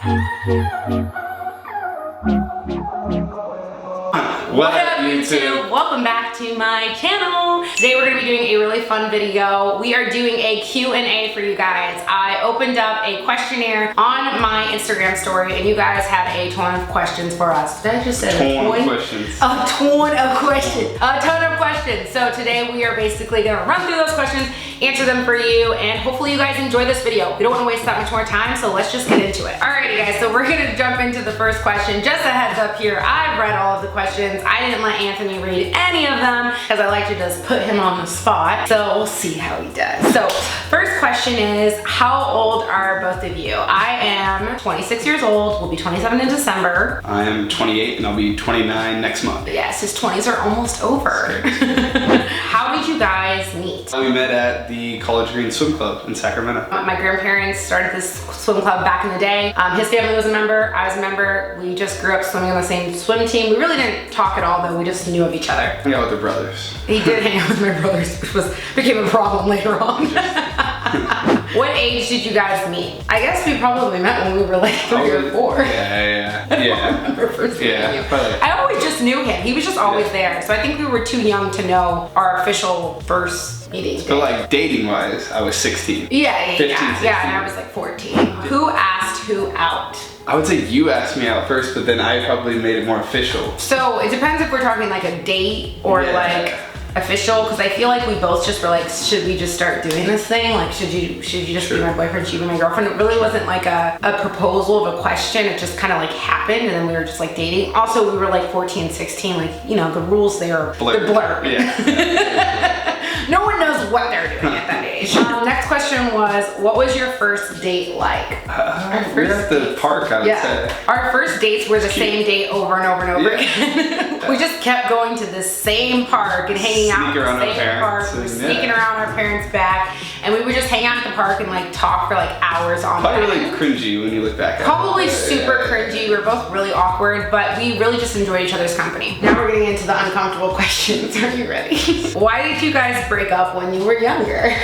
What up, YouTube? Welcome back to my channel. Today we're going to be doing a really fun video. We are doing a Q&A for you guys. I opened up a questionnaire on my Instagram story and you guys had a ton of questions for us. Did I just say a ton of questions? A ton of questions. A ton of questions. So today we are basically going to run through those questions, answer them for you, and hopefully you guys enjoy this video. We don't want to waste that much more time, so let's just get into it. Alrighty guys, so we're going to jump into the first question. Just a heads up here, I've read all of the questions. I didn't let Anthony read any of them because I like to just put him on the spot. So we'll see how he does. So first question is, how old are both of you? I am 26 years old. We'll be 27 in December. I am 28 and I'll be 29 next month. Yes, his 20s are almost over. How did you guys meet? We met at the College Green Swim Club in Sacramento. My grandparents started this swim club back in the day. His family was a member, I was a member. We just grew up swimming on the same swim team. We really didn't talk at all though, we just knew of each other. Hang out with their brothers. He did hang out with my brothers, which became a problem later on. What age did you guys meet? I guess we probably met when we were like 3 or 4. Yeah. I always just knew him. He was just always there. So I think we were too young to know our official first meeting. But like dating wise, I was 16. 15, 16. Yeah, and I was like 14. Who asked who out? I would say you asked me out first, but then I probably made it more official. So it depends if we're talking like a date or like official, because I feel like we both just were like, should we just start doing this thing? Like, should you just be my boyfriend, should you be my girlfriend? It really wasn't like a proposal of a question. It just kind of like happened and then we were just like dating. Also, we were like 14, 16, like, you know, the rules there, they're blurred. Yeah. No one knows what they're doing at that age. Next question was, what was your first date like? We were at the park, I would say. Our first dates were the same date over and over and over again. We just kept going to the same park and hanging out at the same park. We were sneaking around our parents' back, and we would just hang out at the park and like talk for like hours on end. Probably really cringy when you look back at it. Probably super cringy. We were both really awkward, but we really just enjoyed each other's company. Now we're getting into the uncomfortable questions. Are you ready? Why did you guys break up when you were younger?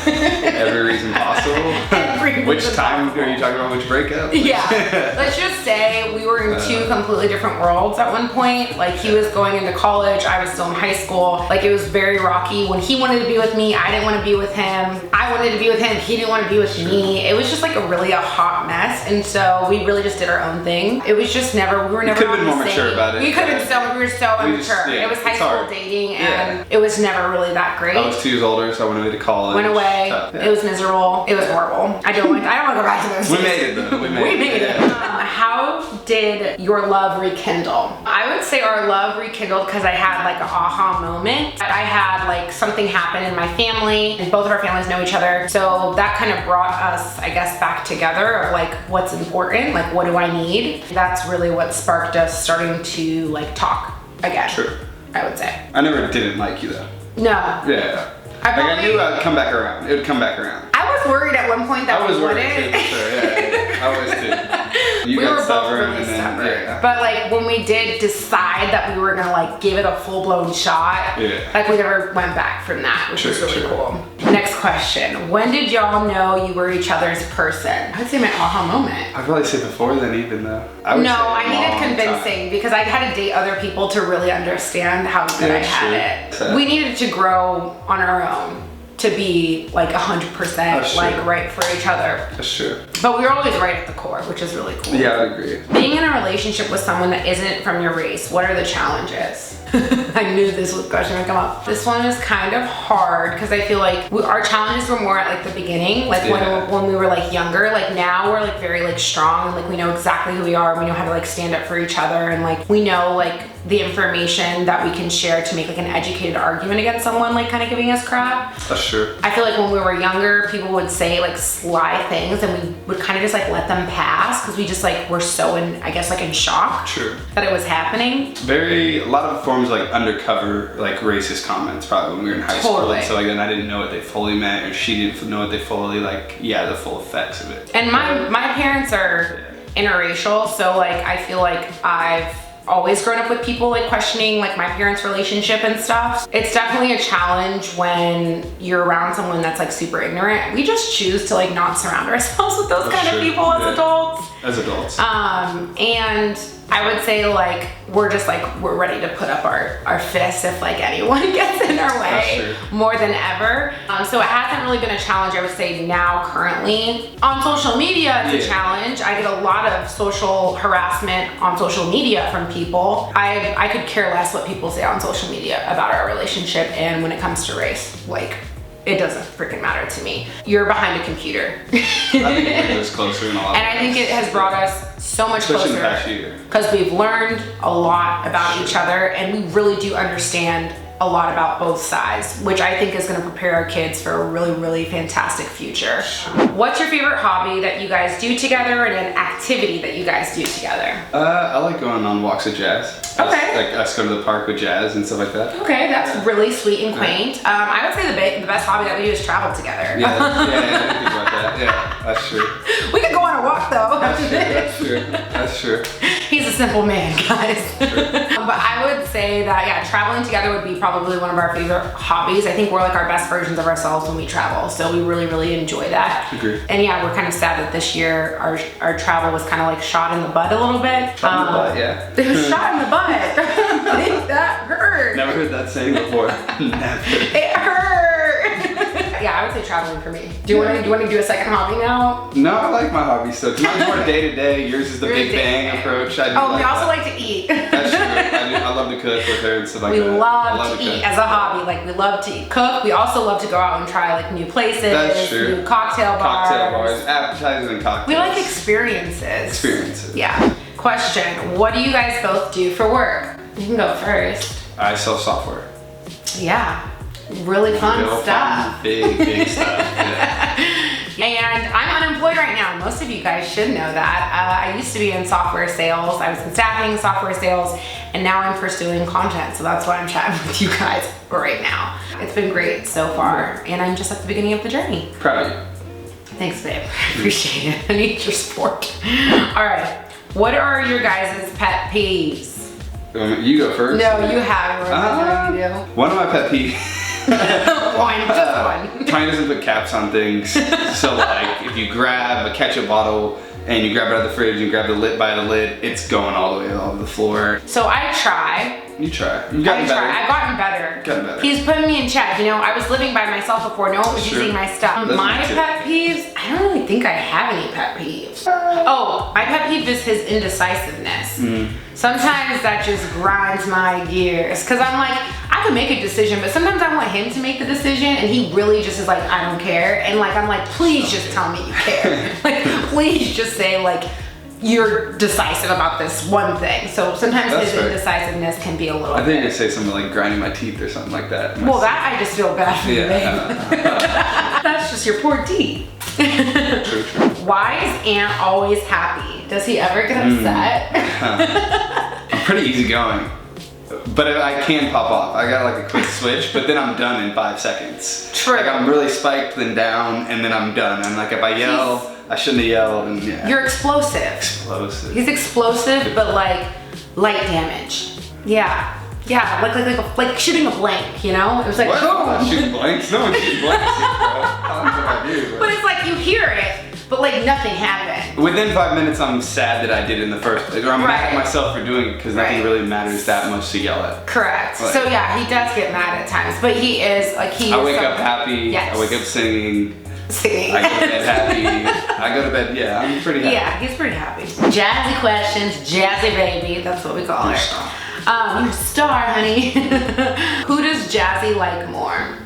Every reason possible. Which time are you talking about? Which breakup? Yeah. Let's just say we were in two completely different worlds at one point. Like he was going into college, I was still in high school. Like it was very rocky. When he wanted to be with me, I didn't want to be with him. I wanted to be with him, he didn't want to be with me. It was just like a really hot mess. And so we really just did our own thing. It was just never, we were never could have been more mature about it. We could have been so, we were so immature. It was high school dating and it was never really that great. I was 2 years older, so I went away to college. Went away. It was miserable. It was horrible. I don't want to go back to those. We made it though. We made it. How did your love rekindle? I would say our love rekindled because I had like an aha moment. I had like something happen in my family and both of our families know each other. So that kind of brought us, I guess, back together of like what's important, like what do I need? That's really what sparked us starting to like talk again. True. I would say. I never didn't like you though. No. Yeah. I knew I'd come back around. It would come back around. I was worried at one point that I was wouldn't. worried too, for sure. Yeah. I was too. You we were got both really stubborn. But like when we did decide that we were gonna like give it a full-blown shot, like we never went back from that, which was really cool. Next question. When did y'all know you were each other's person? I would say my aha moment. I'd probably say before then even though. I needed convincing because I had to date other people to really understand how good I had it. We needed to grow on our own to be like 100% like right for each other. That's true. But we were always right at the core, which is really cool. Yeah, I agree. Being in a relationship with someone that isn't from your race, what are the challenges? I knew this question would come up. This one is kind of hard because I feel like our challenges were more at like the beginning, like when we were like younger. Like now we're like very like strong and like we know exactly who we are and we know how to like stand up for each other and like we know like the information that we can share to make like an educated argument against someone like kind of giving us crap. That's true. I feel like when we were younger, people would say like sly things and we would kind of just like let them pass because we just like were so in, I guess, like in shock. True. That it was happening. A lot of forms like undercover like racist comments probably when we were in high school. So like then I didn't know what they fully meant or she didn't know what they fully like, the full effects of it. And my parents are interracial, so like I feel like I've always grown up with people like questioning like my parents' relationship and stuff. It's definitely a challenge when you're around someone that's like super ignorant. We just choose to like not surround ourselves with those kind of people as adults. As adults. And I would say like we're ready to put up our fists if like anyone gets in our way more than ever. So it hasn't really been a challenge, I would say now currently. On social media, it's a challenge. I get a lot of social harassment on social media from people. I could care less what people say on social media about our relationship, and when it comes to race, like, it doesn't freaking matter to me. You're behind a computer. I think it brings us closer in a lot of ways. And I think it has brought us so much Especially closer. in the past year. Because we've learned a lot about each other, and we really do understand a lot about both sides, which I think is going to prepare our kids for a really, really fantastic future. What's your favorite hobby that you guys do together, and an activity that you guys do together? I like going on walks with Jazz. Okay. Us go to the park with Jazz and stuff like that. Okay, that's really sweet and quaint. I would say the best hobby that we do is travel together. Yeah, I didn't think about that. Yeah, that's true. We could go on a walk though. That's true. He's a simple man, guys. But I would say that, yeah, traveling together would be probably one of our favorite hobbies. I think we're like our best versions of ourselves when we travel, so we really, really enjoy that. Agree. And yeah, we're kind of sad that this year our travel was kind of like shot in the butt a little bit. Shot in the butt, yeah. It was shot in the butt. I think that hurt. Never heard that saying before. Never. It hurt. Yeah, I would say traveling for me. Do you want to do a second hobby now? No, I like my hobby stuff. Mine's more day to day. Yours is the big bang approach. I do we also like to eat. That's true. I love to cook with her and stuff like We that. love to eat as a hobby. Like, we love to cook. We also love to go out and try like new places. That's true. New cocktail bars. Appetizers and cocktails. We like experiences. Yeah. Question: what do you guys both do for work? You can go first. I sell software. Yeah. Really fun stuff. Big stuff. Yeah. And I'm unemployed right now. Most of you guys should know that. I used to be in software sales. I was in staffing, software sales, and now I'm pursuing content. So that's why I'm chatting with you guys right now. It's been great so far, and I'm just at the beginning of the journey. Proud of you. Thanks, babe. I appreciate it. I need your support. All right. What are your guys' pet peeves? You go first. No, you have. One of my pet peeves. One. Tiny doesn't put caps on things. So like, if you grab a ketchup bottle and you grab it out of the fridge and grab the lid by the lid, it's going all the way all over the floor. So I try. You try. You've gotten better. I've gotten better. He's putting me in check. You know, I was living by myself before. No one was using my stuff. My pet peeves, I don't really think I have any pet peeves. Oh, my pet peeve is his indecisiveness. Sometimes that just grinds my gears. Cause I'm like, I can make a decision, but sometimes I want him to make the decision, and he really just is like, I don't care. And like, I'm like, please just tell me you care. Like, please just say like, you're decisive about this one thing. So sometimes his indecisiveness can be a little I think you say something like grinding my teeth or something like that. Well, that I just feel bad for you, babe. That's just your poor teeth. True. Why is Ant always happy? Does he ever get upset? I'm pretty easygoing, but I can pop off. I got like a quick switch, but then I'm done in 5 seconds. True. Like, I'm really spiked, then down, and then I'm done. And like, if I yell, I shouldn't have yelled. And yeah. You're explosive. Explosive. He's explosive, but like light damage. Yeah. Yeah, like shooting a blank, you know? It was like, what? boom. I'm not shooting blanks. No one's shooting blanks. I don't know what I do. But it's like you hear it, but like nothing happened. Within 5 minutes, I'm sad that I did it in the first place. Or I'm mad at myself for doing it because nothing really matters that much to yell at. Correct. Like, so yeah, he does get mad at times, but he is like, I wake up happy. Yes. I wake up singing. I go to bed happy. I go to bed, yeah, I'm pretty happy. Yeah, he's pretty happy. Jazzy questions, Jazzy baby, that's what we call her. You're a star, honey. Who does Jazzy like more?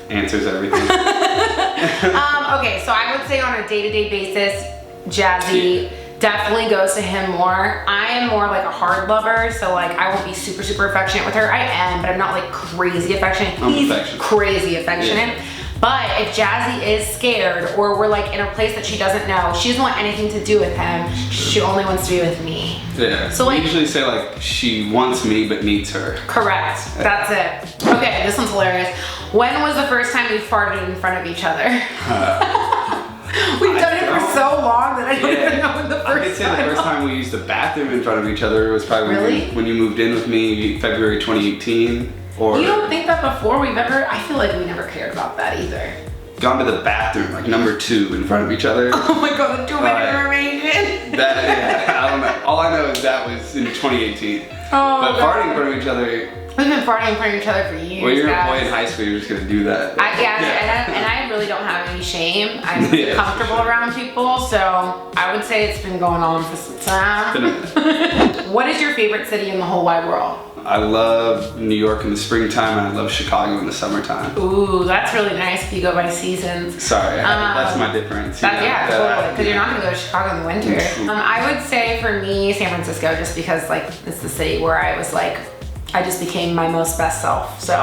Answers everything. Okay, so I would say on a day-to-day basis, Jazzy definitely goes to him more. I am more like a hard lover, so like I won't be super, super affectionate with her. I am, but I'm not like crazy affectionate. He's crazy affectionate. Yeah. But if Jazzy is scared or we're like in a place that she doesn't know, she doesn't want anything to do with him. She only wants to be with me. Yeah. So like, we usually say like she wants me but needs her. Correct. Yeah. That's it. Okay, this one's hilarious. When was the first time you farted in front of each other? We've done it for so long that I don't even know when the first time. I could say the first time we used the bathroom in front of each other was probably when you moved in with me, February 2018. Or you don't think that before we've ever, I feel like we never cared about that either. Gone to the bathroom, like number 2 in front of each other. Oh my god, the 2-minute interrogation. I don't know. All I know is that was in 2018. Oh, but farting in front of each other. We've been farting in front of each other for years. Well, you're a boy in high school, you're just gonna do that. And I really don't have any shame. I'm comfortable around people, so I would say it's been going on for some time. What is your favorite city in the whole wide world? I love New York in the springtime, and I love Chicago in the summertime. Ooh, that's really nice if you go by seasons. Sorry, that's my difference. Totally, because you're not gonna go to Chicago in the winter. I would say for me, San Francisco, just because like it's the city where I was like, I just became my most best self. So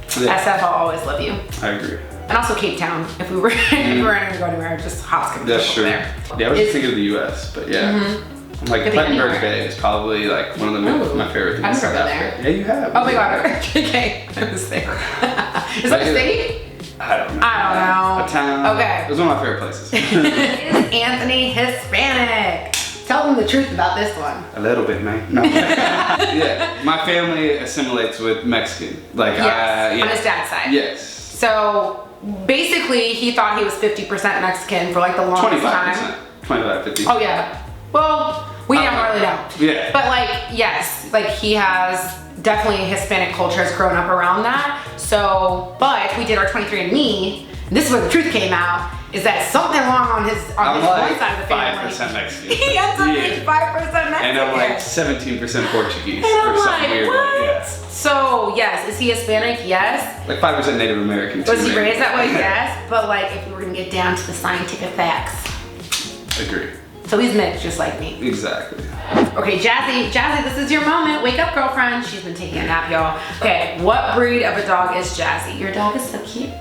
SF, I'll always love you. I agree. And also Cape Town. If we were going to go anywhere, just hops gonna That's true. there. Yeah, I was just thinking of the US, but yeah. Like Plettenberg Bay is probably like one of my favorite things. I've never been there. Yeah, you have. Oh my god, okay. I was there. Is that a city? I don't know. A town. Okay. It was one of my favorite places. Is Anthony Hispanic? Tell them the truth about this one. A little bit, man. No. Yeah, my family assimilates with Mexican. Like, on his dad's side. Yes. So basically, he thought he was 50% Mexican for like the longest time. 25, 50. Oh yeah. Well, we don't really know. Yeah. But like, yes, like he has definitely Hispanic culture has grown up around that. So, but we did our 23andMe. And this is where the truth came out. Is that something wrong on his one side of the family? 5% Mexican. He ends up being 5% Mexican. And I'm like 17% Portuguese. And I'm or something like, weird. what? Yeah. So yes, is he Hispanic? Yes. Like 5% Native American too. Was he raised that way? Yes. But like, if we were gonna get down to the scientific facts. Agree. So he's mixed, just like me. Exactly. Okay, Jazzy, this is your moment. Wake up, girlfriend. She's been taking a nap, y'all. Okay, what breed of a dog is Jazzy? Your dog is so cute.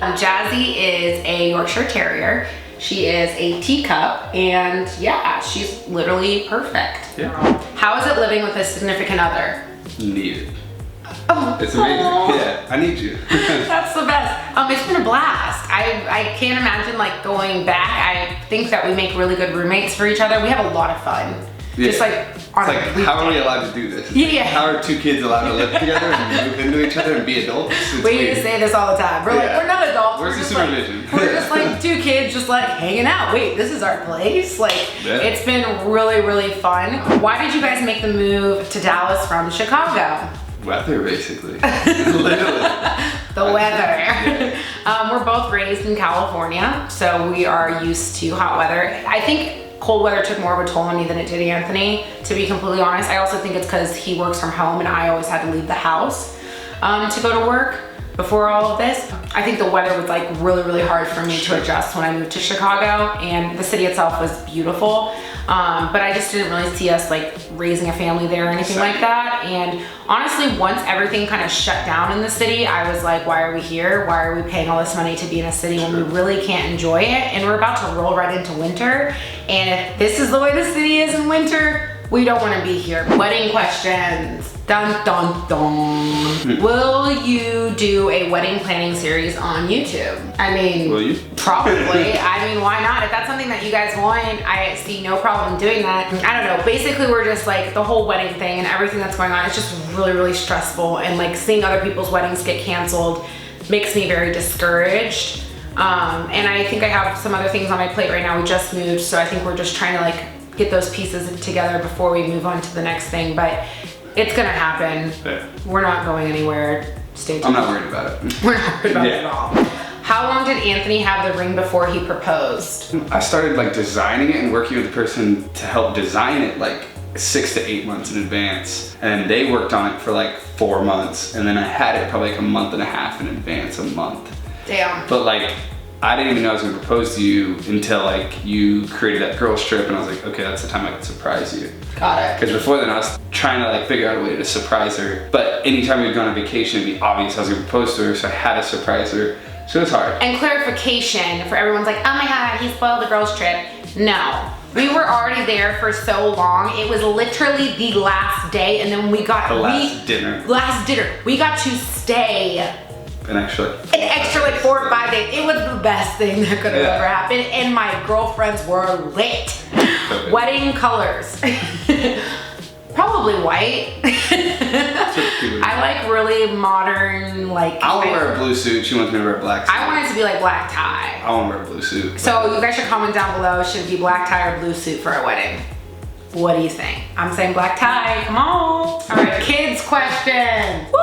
Jazzy is a Yorkshire Terrier. She is a teacup, and yeah, she's literally perfect. Yeah. How is it living with a significant other? Needed. Oh, it's amazing. Yeah, I need you. That's the best. It's been a blast. I can't imagine like going back. I think that we make really good roommates for each other. We have a lot of fun. Yeah. Just like on it's like, how are we allowed to do this? Yeah. How are two kids allowed to live together and move into each other and be adults? We used to say this all the time. We're like, we're not adults. Where's the supervision? Like, we're just like two kids just like hanging out. Wait, this is our place? Like, it's been really, really fun. Why did you guys make the move to Dallas from Chicago? Weather, basically. Literally. The weather. Yeah. We're both raised in California, so we are used to hot weather. I think cold weather took more of a toll on me than it did Anthony, to be completely honest. I also think it's because he works from home and I always had to leave the house to go to work before all of this. I think the weather was like really, really hard for me to adjust when I moved to Chicago, and the city itself was beautiful. But I just didn't really see us like raising a family there or anything like that. And honestly, once everything kind of shut down in the city, I was like, why are we here? Why are we paying all this money to be in a city when we really can't enjoy it? And we're about to roll right into winter. And if this is the way the city is in winter, we don't want to be here. Wedding questions. Dun, dun, dun. Will you do a wedding planning series on YouTube? I mean, will you? Probably. I mean, why not? If that's something that you guys want, I see no problem doing that. I don't know. Basically, we're just like the whole wedding thing and everything that's going on. It's just really, really stressful. And like seeing other people's weddings get canceled makes me very discouraged. And I think I have some other things on my plate right now. We just moved, so I think we're just trying to like get those pieces together before we move on to the next thing. But it's gonna happen. Yeah. We're not going anywhere. Stay tuned. I'm not worried about it. We're not worried about it at all. How long did Anthony have the ring before he proposed? I started like designing it and working with the person to help design it like 6 to 8 months in advance. And they worked on it for like 4 months. And then I had it probably like a month and a half in advance, a month. Damn. But like, I didn't even know I was gonna propose to you until like you created that girl strip, and I was like, okay, that's the time I can surprise you. Got it. Because before then I was trying to like figure out a way to surprise her. But anytime we'd go on a vacation, it'd be obvious I was gonna propose to her, so I had to surprise her. So it was hard. And clarification for everyone's like, oh my God, he spoiled the girls' trip. No. We were already there for so long. It was literally the last day, and then we got dinner. Last dinner. We got to stay an extra like 4 or 5 days. It was the best thing that could have ever happened, and my girlfriends were lit. Okay. Wedding colors. Probably white. I like really modern, like. I want to wear a blue suit. She wants me to wear a black suit. I want it to be like black tie. I want to wear a blue suit. So you guys should comment down below, should it be black tie or blue suit for a wedding? What do you think? I'm saying black tie, come on. All right, kids question. Woo!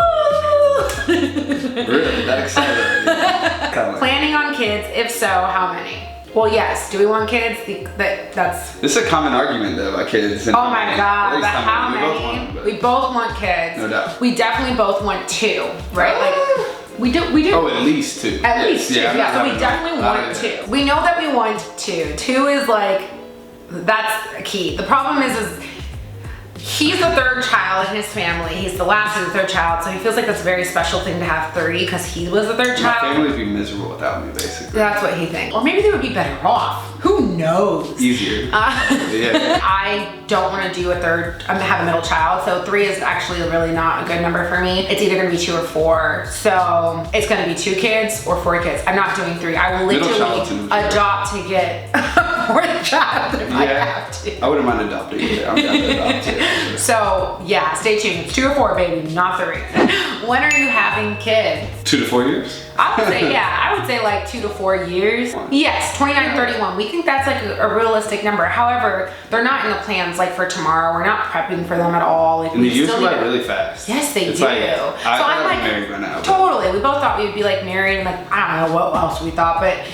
Really, that excited? Planning on kids, if so, how many? Well, yes, do we want kids? That's. This is a common argument though about kids. Oh my God, but how many? We both want kids. No doubt. We definitely both want 2, right? Like, we do. Oh, at least 2. At least 2, yeah, so we definitely want 2. We know that we want 2. 2 is like, that's key. The problem is he's the 3rd child in his family. He's the last of the 3rd child, so he feels like that's a very special thing to have 3 because he was the 3rd child. My family would be miserable without me, basically. That's what he thinks. Or maybe they would be better off. Who knows? Easier. Yeah. I don't want to do a 3rd, have a middle child, so 3 is actually really not a good number for me. It's either going to be 2 or 4. So it's going to be 2 kids or 4 kids. I'm not doing 3. I will literally adopt to get a 4th child if I have to. I wouldn't mind adopting either. I'm down to adopt too. Sure. So yeah, stay tuned. It's 2 or 4, baby, not 3. When are you having kids? 2 to 4 years? I would say, yeah, I would say like 2 to 4 years. Yes, 29, 31. We think that's like a realistic number. However, they're not in the plans like for tomorrow. We're not prepping for them at all. Like, and the years go by really fast. Yes, they do. Like, so I'm like, married by now. Totally. We both thought we would be like married and like, I don't know what else we thought, but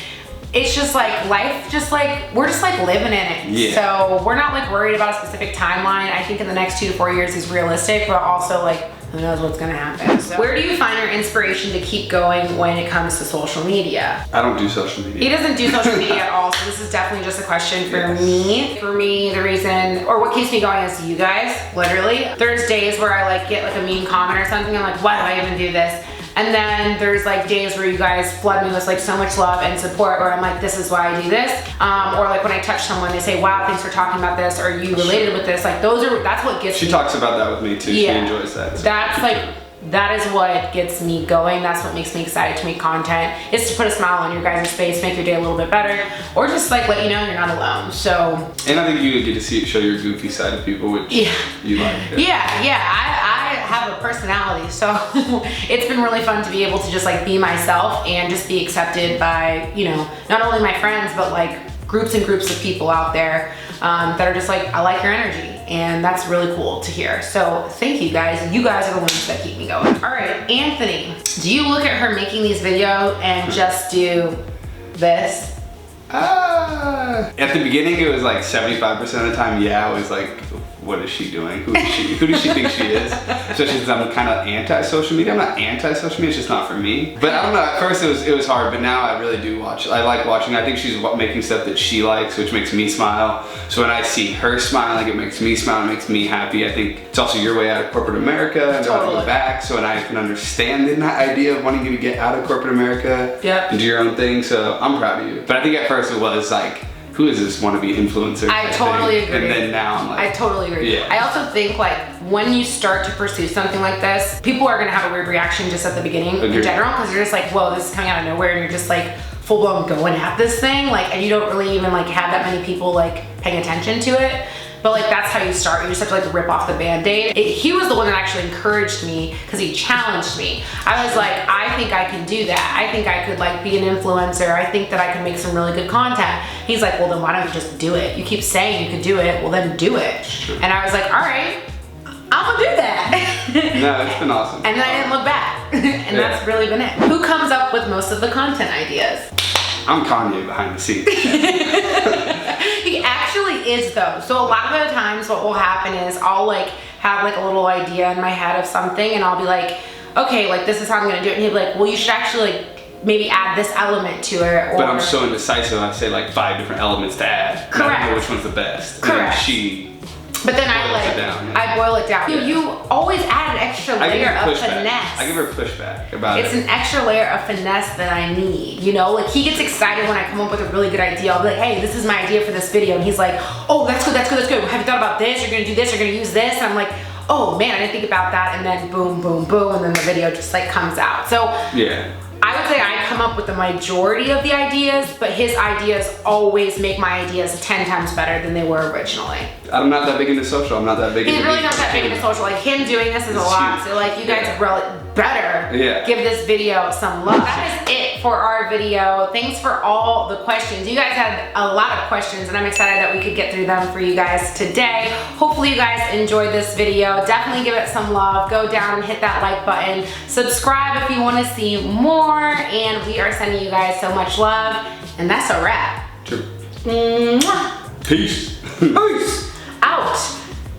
it's just like life, just like, we're just like living in it. Yeah. So we're not like worried about a specific timeline. I think in the next 2 to 4 years is realistic, but also like, who knows what's gonna happen. So where do you find your inspiration to keep going when it comes to social media? I don't do social media. He doesn't do social media at all, so this is definitely just a question for me. For me, the reason, or what keeps me going is you guys, literally. There's days where I like get like a mean comment or something, I'm like, why do I even do this? And then there's like days where you guys flood me with like so much love and support, where I'm like, this is why I do this. Or like when I touch someone, they say, wow, thanks for talking about this, or you related with this. Like that's what gets me. She talks about that with me too. Yeah. She enjoys that. So. That's like, that is what gets me going. That's what makes me excited to make content, is to put a smile on your guys' face, make your day a little bit better, or just like let you know you're not alone. So. And I think you get to show your goofy side of people, which you like. Yeah, I have a personality, so it's been really fun to be able to just like be myself and just be accepted by, you know, not only my friends, but like groups and groups of people out there that are just like, I like your energy. And that's really cool to hear. So thank you guys. You guys are the ones that keep me going. All right, Anthony, do you look at her making these videos and just do this? At the beginning, it was like 75% of the time, yeah, I was like, what is she doing? Who is she? Who does she think she is? Especially since I'm kind of anti-social media. I'm not anti-social media, it's just not for me. But I don't know, at first it was hard, but now I really do watch. I like watching. I think she's making stuff that she likes, which makes me smile. So when I see her smiling, it makes me smile, it makes me happy. I think it's also your way out of corporate America and go back. So, and I can understand the idea of wanting you to get out of corporate America and do your own thing. So I'm proud of you. But I think at first it was like, who is this wannabe influencer? I totally agree. And then now I'm like, I totally agree. Yeah. I also think like when you start to pursue something like this, people are gonna have a weird reaction just at the beginning in general, because you're just like, whoa, this is coming out of nowhere, and you're just like full blown going at this thing, like, and you don't really even like have that many people like paying attention to it. But like that's how you start. You just have to like rip off the band-aid. He was the one that actually encouraged me, because he challenged me. I was like, I think I can do that. I think I could like be an influencer. I think that I could make some really good content. He's like, well then why don't you just do it? You keep saying you could do it, well then do it. And I was like, all right, I'm gonna do that. No, it's been awesome. And then I didn't look back. And that's really been it. Who comes up with most of the content ideas? I'm Kanye behind the scenes. He actually is though. So a lot of the times what will happen is I'll like have like a little idea in my head of something, and I'll be like, okay, like this is how I'm gonna do it. And he'll be like, well, you should actually like maybe add this element to it. Or, but I'm so indecisive, I say like 5 different elements to add. Correct. I don't know which one's the best. Correct. But then I boil it down. You always add an extra layer of finesse. I give her pushback about it. It's an extra layer of finesse that I need, you know? Like he gets excited when I come up with a really good idea. I'll be like, hey, this is my idea for this video. And he's like, oh, that's good, that's good, that's good. Have you thought about this? You're gonna do this, you're gonna use this. And I'm like, oh man, I didn't think about that. And then boom, boom, boom. And then the video just like comes out. So yeah. I would say I come up with the majority of the ideas, but his ideas always make my ideas 10 times better than they were originally. I'm not that big into social. I'm not that big into He's really not that big into social. Like him doing this is a lot. So like you guys really better give this video some love. That is it for our video. Thanks for all the questions. You guys had a lot of questions and I'm excited that we could get through them for you guys today. Hopefully you guys enjoyed this video. Definitely give it some love. Go down and hit that like button. Subscribe if you want to see more. And we are sending you guys so much love. And that's a wrap. True. Mwah. Peace. Peace. Out.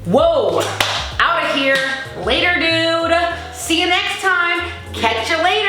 Whoa. Out of here. Later, dude. See you next time. Catch you later.